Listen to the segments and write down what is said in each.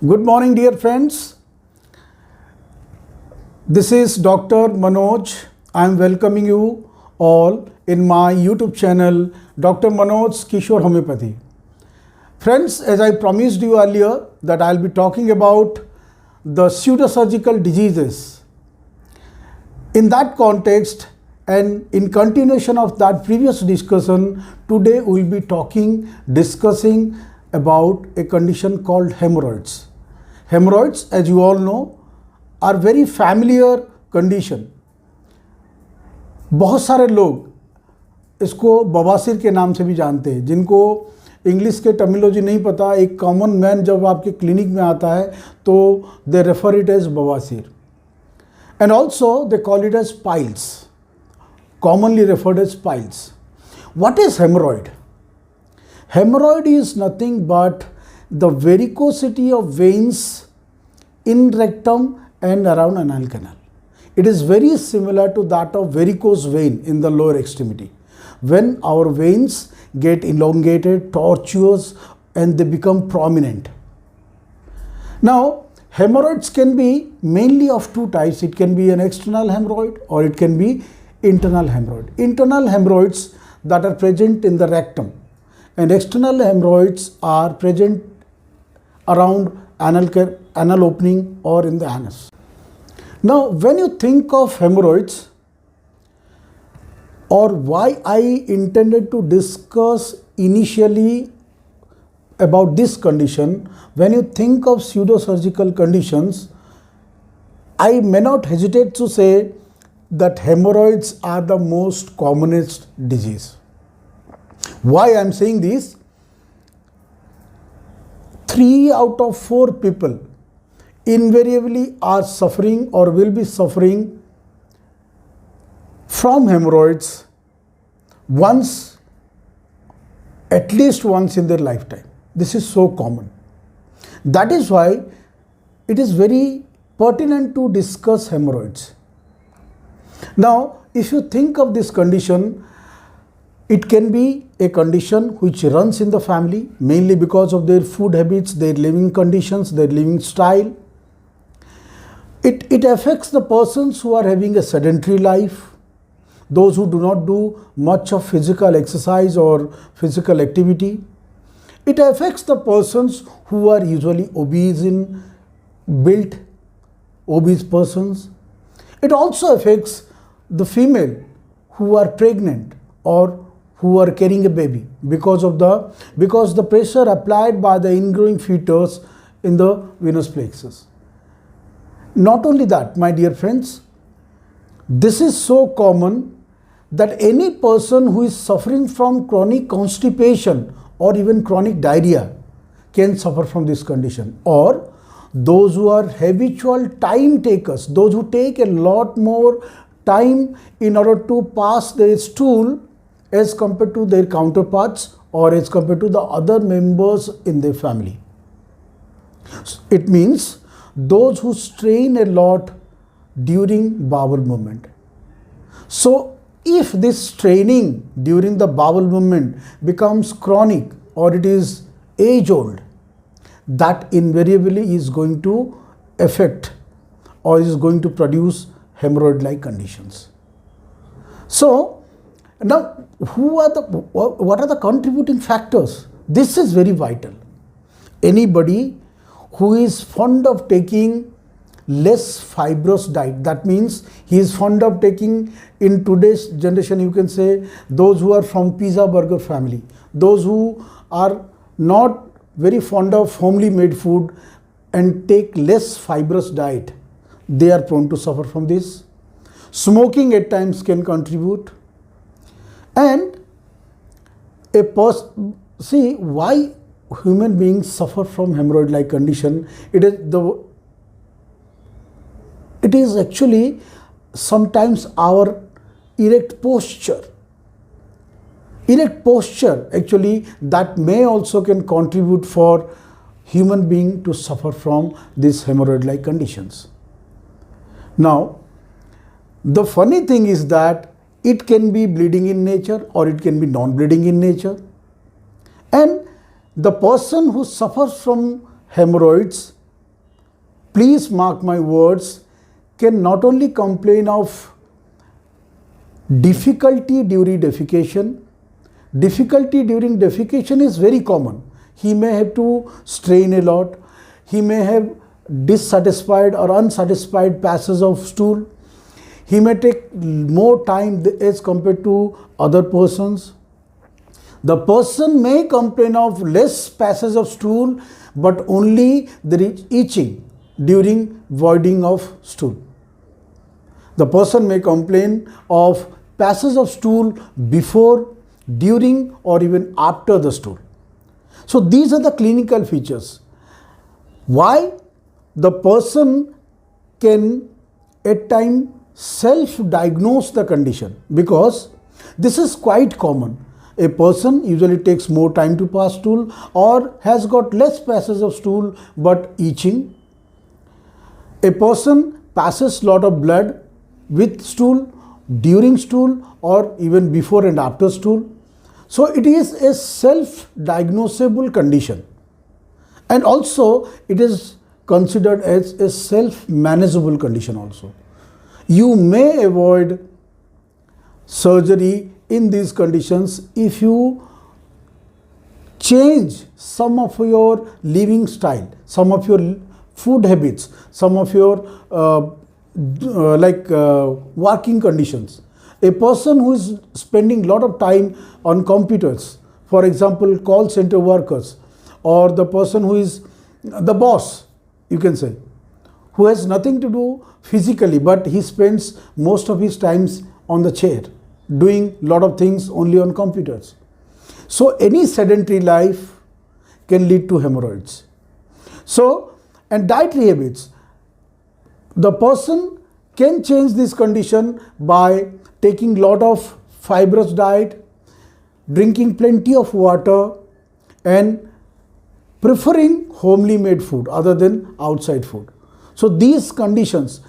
Good morning, dear friends. This is Dr. Manoj. I am welcoming you all in my YouTube channel, Dr. Manoj Kishore Homeopathy. Friends, as I promised you earlier that I will be talking about the pseudosurgical diseases. In that context and in continuation of that previous discussion, today we will be discussing about a condition called hemorrhoids. Hemorrhoids, as you all know, are very familiar condition. बहुत सारे लोग इसको बवासीर के नाम से भी जानते हैं. जिनको इंग्लिश के टर्मिनोलॉजी नहीं पता, एक कॉमन मैन जब आपके क्लिनिक में आता है तो दे रेफर इट एज बवासीर. And also they call it as piles, commonly referred as piles. What is hemorrhoid? Hemorrhoid is nothing but the varicosity of veins in rectum and around anal canal. It is very similar to that of varicose vein in the lower extremity. When our veins get elongated, tortuous, and they become prominent. Now, hemorrhoids can be mainly of two types. It can be an external hemorrhoid or it can be internal hemorrhoid. Internal hemorrhoids that are present in the rectum and external hemorrhoids are present around anal opening or in the anus. Now, when you think of hemorrhoids, or why I intended to discuss initially about this condition, when you think of pseudosurgical conditions, I may not hesitate to say that hemorrhoids are the most commonest disease. Why I am saying this? 3 out of 4 people invariably are suffering or will be suffering from hemorrhoids at least once in their lifetime. This is so common. That is why it is very pertinent to discuss hemorrhoids. Now, if you think of this condition, it can be a condition which runs in the family mainly because of their food habits, their living conditions, their living style. It affects the persons who are having a sedentary life, those who do not do much of physical exercise or physical activity. It affects the persons who are usually obese in build, obese persons. It also affects the female who are pregnant or who are carrying a baby because the pressure applied by the ingrowing fetus in the venous plexus. Not only that, my dear friends, this is so common that any person who is suffering from chronic constipation or even chronic diarrhea can suffer from this condition, or those who are habitual time takers, those who take a lot more time in order to pass their stool as compared to their counterparts or as compared to the other members in their family. It means those who strain a lot during bowel movement. So, if this straining during the bowel movement becomes chronic or it is age-old, that invariably is going to affect or is going to produce hemorrhoid-like conditions. So, now what are the contributing factors? This is very vital. Anybody who is fond of taking less fibrous diet, that means he is fond of taking, in today's generation you can say, those who are from pizza burger family, those who are not very fond of homely made food and take less fibrous diet, they are prone to suffer from this. Smoking at times can contribute. And see why human beings suffer from hemorrhoid-like condition. It is actually sometimes our erect posture. Erect posture actually that may also can contribute for human being to suffer from these hemorrhoid-like conditions. Now, the funny thing is that it can be bleeding in nature or it can be non-bleeding in nature. And the person who suffers from hemorrhoids please mark my words, can not only complain of difficulty during defecation. Difficulty during defecation is very common. He may have to strain a lot. He may have dissatisfied or unsatisfied passes of stool. He may take more time as compared to other persons. The person may complain of less passes of stool, but only there is itching during voiding of stool. The person may complain of passes of stool before, during, or even after the stool. So these are the clinical features. Why the person can at times self-diagnose the condition? Because this is quite common. A person usually takes more time to pass stool or has got less passes of stool but itching. A person passes lot of blood with stool, during stool, or even before and after stool. So it is a self-diagnosable condition, and also it is considered as a self-manageable condition also. You may avoid surgery in these conditions if you change some of your living style, some of your food habits, some of your working conditions. A person who is spending lot of time on computers, for example call center workers, or the person who is the boss, you can say, who has nothing to do physically but he spends most of his times on the chair doing lot of things only on computers. So any sedentary life can lead to hemorrhoids. So, and dietary habits, the person can change this condition by taking lot of fibrous diet, drinking plenty of water, and preferring homely made food other than outside food. So these conditions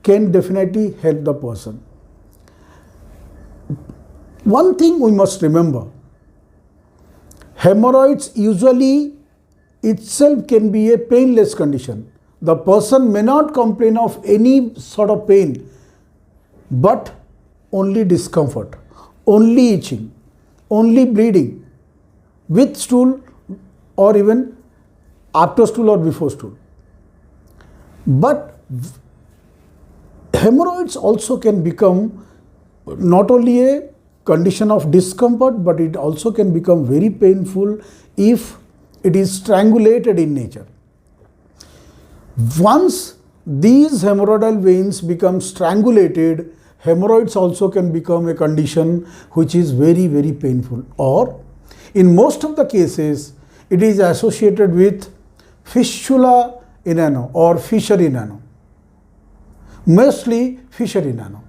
can definitely help the person. One thing we must remember, hemorrhoids usually itself can be a painless condition. The person may not complain of any sort of pain, but only discomfort, only itching, only bleeding with stool or even after stool or before stool. But hemorrhoids also can become not only a condition of discomfort, but it also can become very painful if it is strangulated in nature. Once these hemorrhoidal veins become strangulated, hemorrhoids also can become a condition which is very, very painful, or in most of the cases it is associated with fistula in ano or fissure in ano, mostly fissure in ano.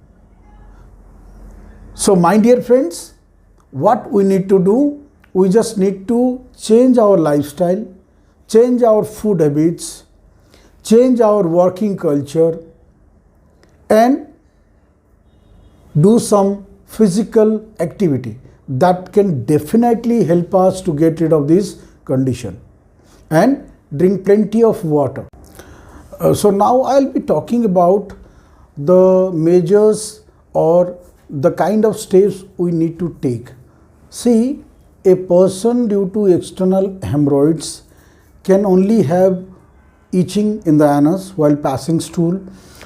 So my dear friends, what we need to do, we just need to change our lifestyle, change our food habits, change our working culture, and do some physical activity that can definitely help us to get rid of this condition, and drink plenty of water. So now I'll be talking about the measures or the kind of steps we need to take. See, a person due to external hemorrhoids can only have itching in the anus while passing stool,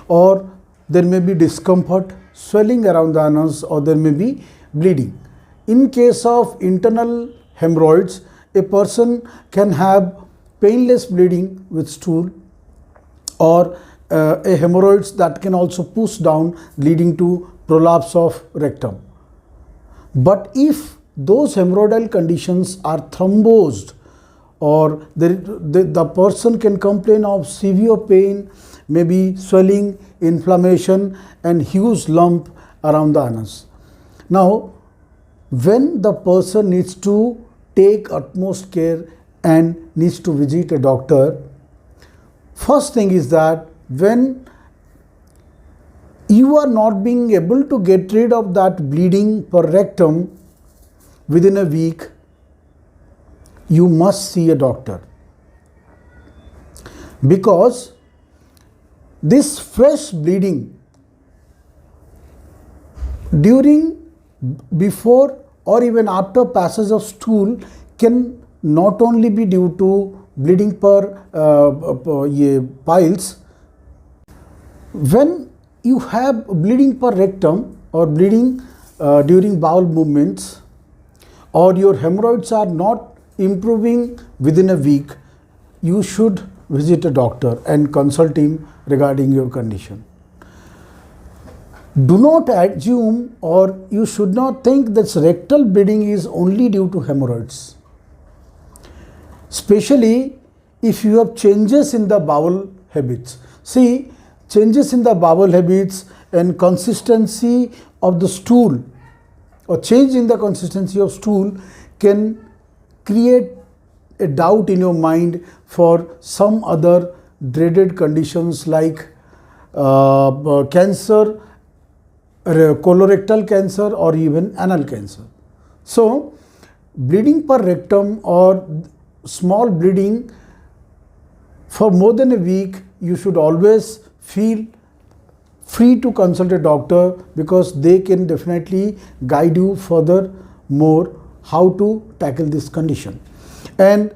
or there may be discomfort, swelling around the anus, or there may be bleeding. In case of internal hemorrhoids, a person can have painless bleeding with stool, or a hemorrhoids that can also push down, leading to prolapse of rectum. But if those hemorrhoidal conditions are thrombosed, or the person can complain of severe pain, maybe swelling, inflammation, and huge lump around the anus. Now, when the person needs to take utmost care and needs to visit a doctor, first thing is that when you are not being able to get rid of that bleeding per rectum within a week, you must see a doctor, because This fresh bleeding during, before or even after passage of stool can not only be due to bleeding per piles. When you have bleeding per rectum or bleeding during bowel movements, or your hemorrhoids are not improving within a week, you should visit a doctor and consult him regarding your condition. Do not assume, or you should not think that rectal bleeding is only due to hemorrhoids, especially if you have changes in the bowel habits. See, changes in the bowel habits and consistency of the stool, or change in the consistency of stool, can create a doubt in your mind for some other dreaded conditions like cancer, colorectal cancer, or even anal cancer. So, bleeding per rectum or small bleeding for more than a week, you should always feel free to consult a doctor, because they can definitely guide you further more how to tackle this condition. And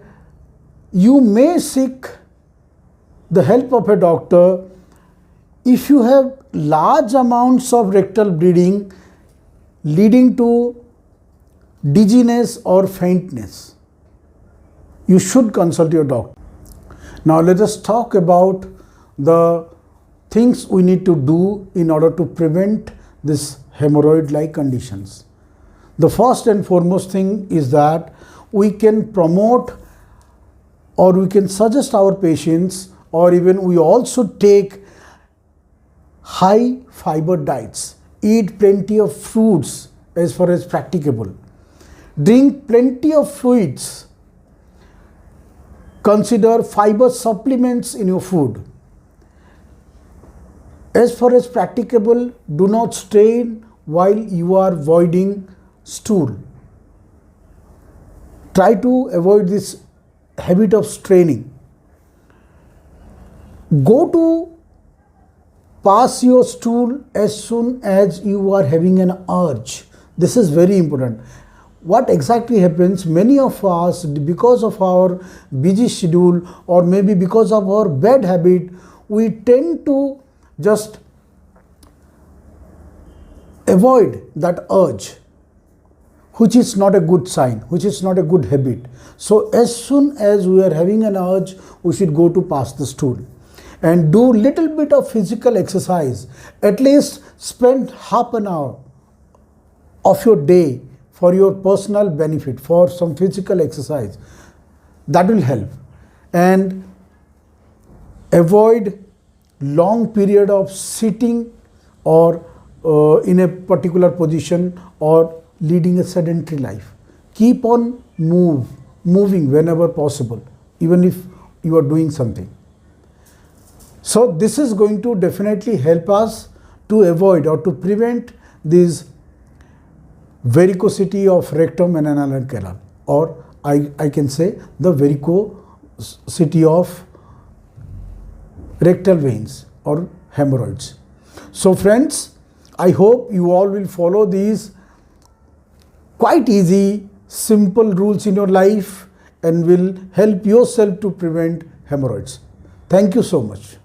you may seek the help of a doctor if you have large amounts of rectal bleeding leading to dizziness or faintness. You should consult your doctor. Now let us talk about the things we need to do in order to prevent this hemorrhoid-like conditions. The first and foremost thing is that we can promote, or we can suggest our patients, or even we also take high fiber diets. Eat plenty of fruits as far as practicable. Drink plenty of fluids. Consider fiber supplements in your food. As far as practicable, do not strain while you are voiding stool. Try to avoid this habit of straining. Go to pass your stool as soon as you are having an urge. This is very important. What exactly happens, many of us, because of our busy schedule or maybe because of our bad habit, we tend to just avoid that urge, which is not a good sign, which is not a good habit. So as soon as we are having an urge, we should go to pass the stool and do little bit of physical exercise. At least spend half an hour of your day for your personal benefit, for some physical exercise. That will help. And avoid long period of sitting or in a particular position, or leading a sedentary life. Keep on moving whenever possible, even if you are doing something. So this is going to definitely help us to avoid or to prevent this varicosity of rectum and anal canal, or I can say the varicosity of rectal veins or hemorrhoids. So friends, I hope you all will follow these quite easy, simple rules in your life and will help yourself to prevent hemorrhoids. Thank you so much.